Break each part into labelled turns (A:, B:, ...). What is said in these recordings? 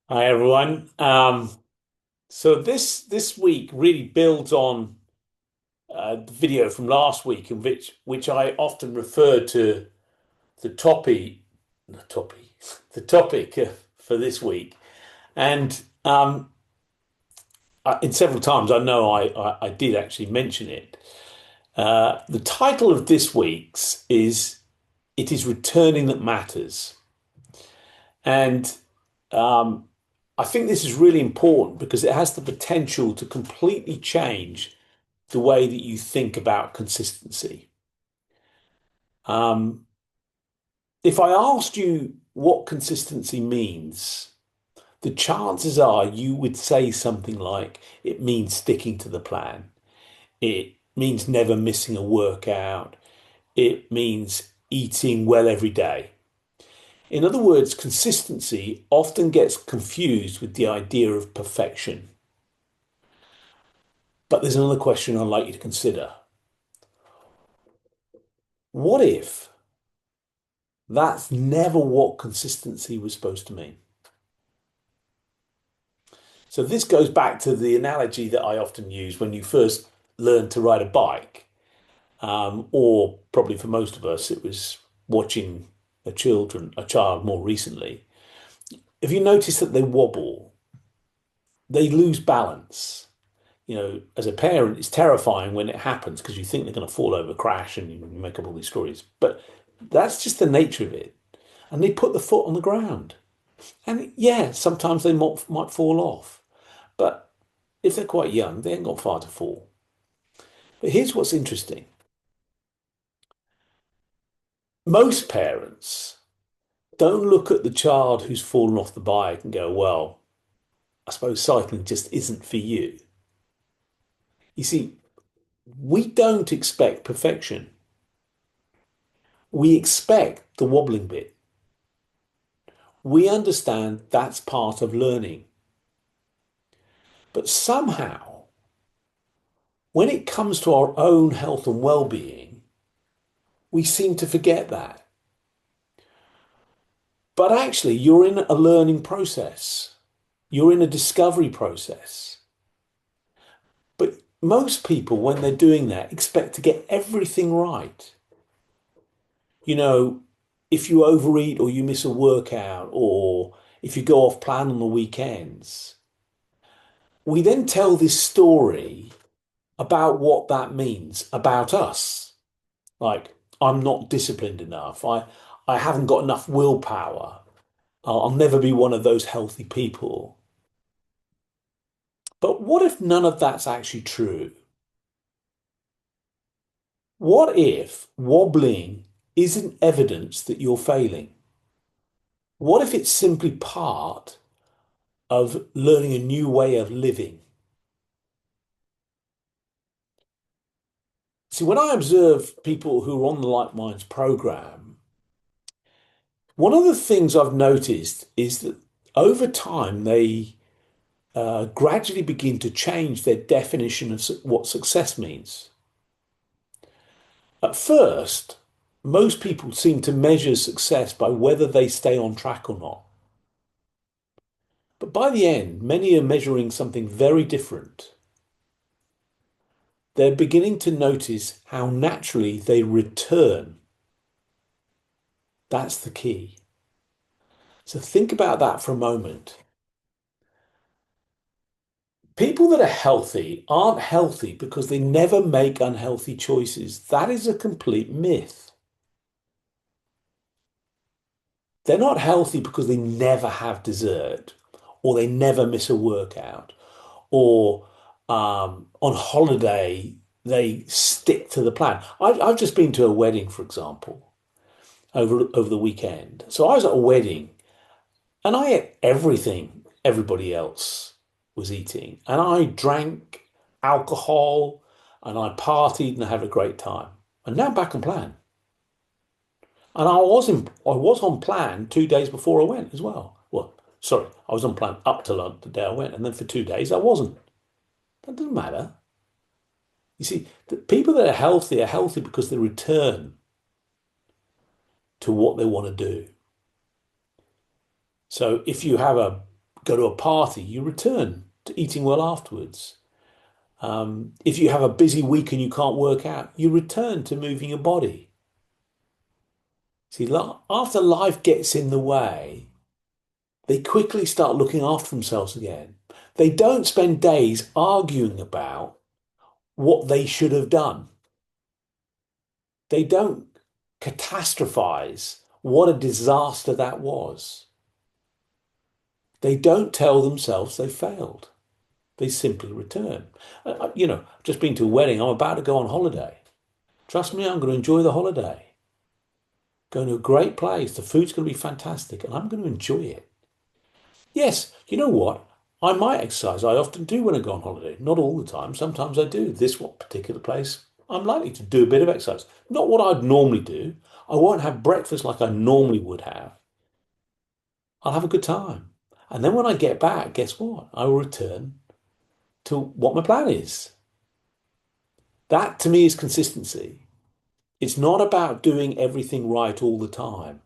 A: Hi everyone. So this week really builds on the video from last week, in which I often refer to the topic, the topic, the topic for this week, and in several times I know I did actually mention it. The title of this week's is "It is returning that matters," and um, I think this is really important because it has the potential to completely change the way that you think about consistency. Um, if I asked you what consistency means, the chances are you would say something like it means sticking to the plan. It means never missing a workout. It means eating well every day. In other words, consistency often gets confused with the idea of perfection. But there's another question I'd like you to consider. What if that's never what consistency was supposed to mean? So this goes back to the analogy that I often use when you first learn to ride a bike, or probably for most of us, it was watching a child more recently. If you notice that they wobble, they lose balance. As a parent, it's terrifying when it happens because you think they're going to fall over, crash, and you make up all these stories. But that's just the nature of it. And they put the foot on the ground. And yeah, sometimes they might fall off. But if they're quite young, they ain't got far to fall. But here's what's interesting. Most parents don't look at the child who's fallen off the bike and go, well, I suppose cycling just isn't for you. You see, we don't expect perfection. We expect the wobbling bit. We understand that's part of learning. But somehow, when it comes to our own health and well-being, we seem to forget that. But actually, you're in a learning process. You're in a discovery process. But most people, when they're doing that, expect to get everything right. You know, if you overeat or you miss a workout or if you go off plan on the weekends, we then tell this story about what that means about us. Like, I'm not disciplined enough. I haven't got enough willpower. I'll never be one of those healthy people. But what if none of that's actually true? What if wobbling isn't evidence that you're failing? What if it's simply part of learning a new way of living? See, when I observe people who are on the LightMinds program, one of the things I've noticed is that over time they gradually begin to change their definition of what success means. At first, most people seem to measure success by whether they stay on track or not. But by the end, many are measuring something very different. They're beginning to notice how naturally they return. That's the key. So think about that for a moment. People that are healthy aren't healthy because they never make unhealthy choices. That is a complete myth. They're not healthy because they never have dessert or they never miss a workout or on holiday they stick to the plan. I've just been to a wedding, for example, over the weekend. So I was at a wedding and I ate everything everybody else was eating. And I drank alcohol and I partied and I had a great time. And now I'm back on plan. And I was on plan 2 days before I went as well. Well, sorry, I was on plan up to the day I went, and then for 2 days I wasn't. That doesn't matter. You see, the people that are healthy because they return to what they want to do. So if you have a go to a party, you return to eating well afterwards. If you have a busy week and you can't work out, you return to moving your body. See, after life gets in the way, they quickly start looking after themselves again. They don't spend days arguing about what they should have done. They don't catastrophize what a disaster that was. They don't tell themselves they failed. They simply return. Just been to a wedding. I'm about to go on holiday. Trust me, I'm going to enjoy the holiday. Going to a great place. The food's going to be fantastic and I'm going to enjoy it. Yes, you know what? I might exercise. I often do when I go on holiday. Not all the time. Sometimes I do. This one particular place, I'm likely to do a bit of exercise. Not what I'd normally do. I won't have breakfast like I normally would have. I'll have a good time. And then when I get back, guess what? I will return to what my plan is. That to me is consistency. It's not about doing everything right all the time.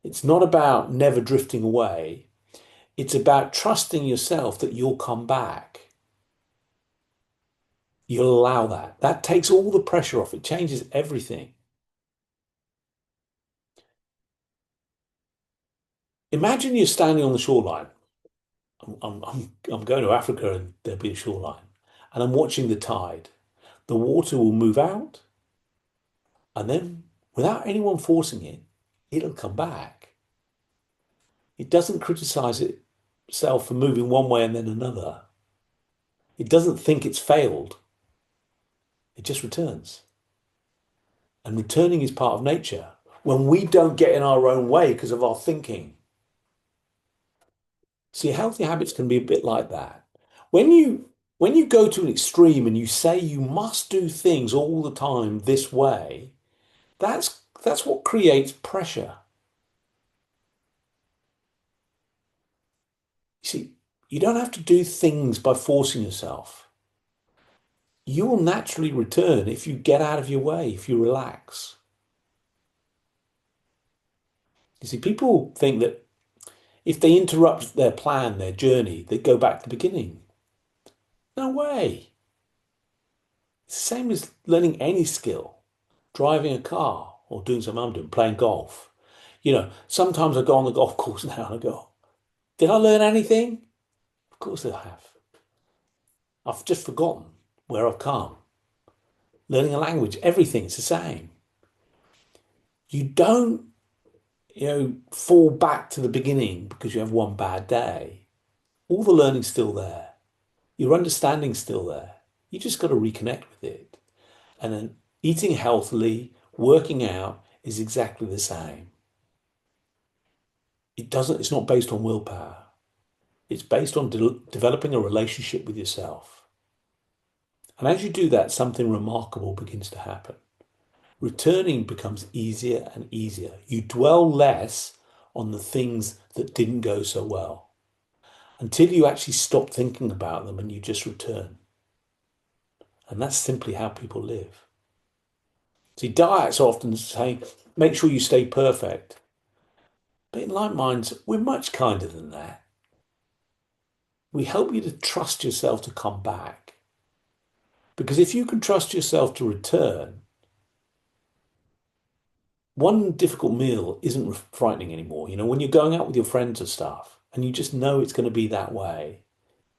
A: It's not about never drifting away. It's about trusting yourself that you'll come back. You'll allow that. That takes all the pressure off. It changes everything. Imagine you're standing on the shoreline. I'm going to Africa and there'll be a shoreline. And I'm watching the tide. The water will move out. And then, without anyone forcing it, it'll come back. It doesn't criticize itself for moving one way and then another. It doesn't think it's failed. It just returns. And returning is part of nature. When we don't get in our own way because of our thinking. See, healthy habits can be a bit like that. When you when you go to an extreme and you say you must do things all the time this way, that's what creates pressure. You see, you don't have to do things by forcing yourself. You will naturally return if you get out of your way, if you relax. You see, people think that if they interrupt their plan, their journey, they go back to the beginning. No way. It's the same as learning any skill, driving a car or doing something I'm doing, playing golf. Sometimes I go on the golf course now and I go, did I learn anything? Of course I have. I've just forgotten where I've come. Learning a language, everything's the same. You don't, fall back to the beginning because you have one bad day. All the learning's still there. Your understanding's still there. You just got to reconnect with it. And then eating healthily, working out is exactly the same. It's not based on willpower. It's based on developing a relationship with yourself. And as you do that, something remarkable begins to happen. Returning becomes easier and easier. You dwell less on the things that didn't go so well until you actually stop thinking about them and you just return. And that's simply how people live. See, diets often say, make sure you stay perfect. But in LightMinds, we're much kinder than that. We help you to trust yourself to come back. Because if you can trust yourself to return, one difficult meal isn't frightening anymore. When you're going out with your friends and stuff, and you just know it's going to be that way,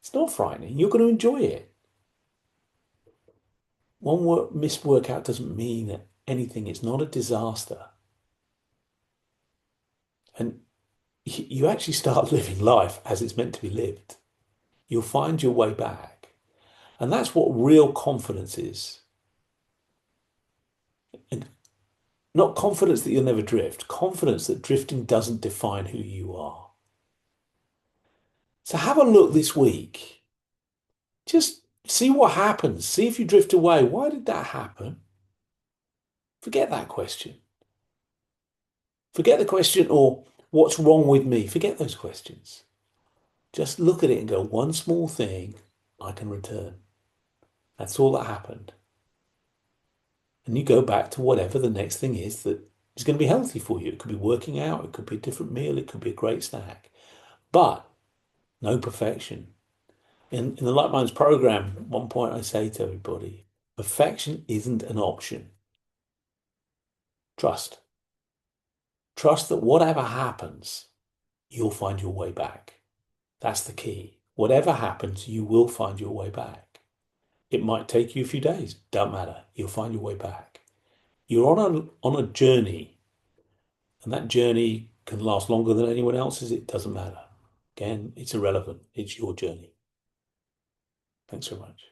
A: it's not frightening. You're going to enjoy it. Missed workout doesn't mean anything. It's not a disaster. And you actually start living life as it's meant to be lived. You'll find your way back. And that's what real confidence is. And not confidence that you'll never drift, confidence that drifting doesn't define who you are. So have a look this week. Just see what happens. See if you drift away. Why did that happen? Forget that question. Forget the question or what's wrong with me? Forget those questions. Just look at it and go, one small thing, I can return. That's all that happened. And you go back to whatever the next thing is that is going to be healthy for you. It could be working out, it could be a different meal, it could be a great snack. But no perfection. In the LightMinds program, at one point I say to everybody, perfection isn't an option. Trust. Trust that whatever happens, you'll find your way back. That's the key. Whatever happens, you will find your way back. It might take you a few days, don't matter. You'll find your way back. You're on a journey, and that journey can last longer than anyone else's. It doesn't matter. Again, it's irrelevant. It's your journey. Thanks so much.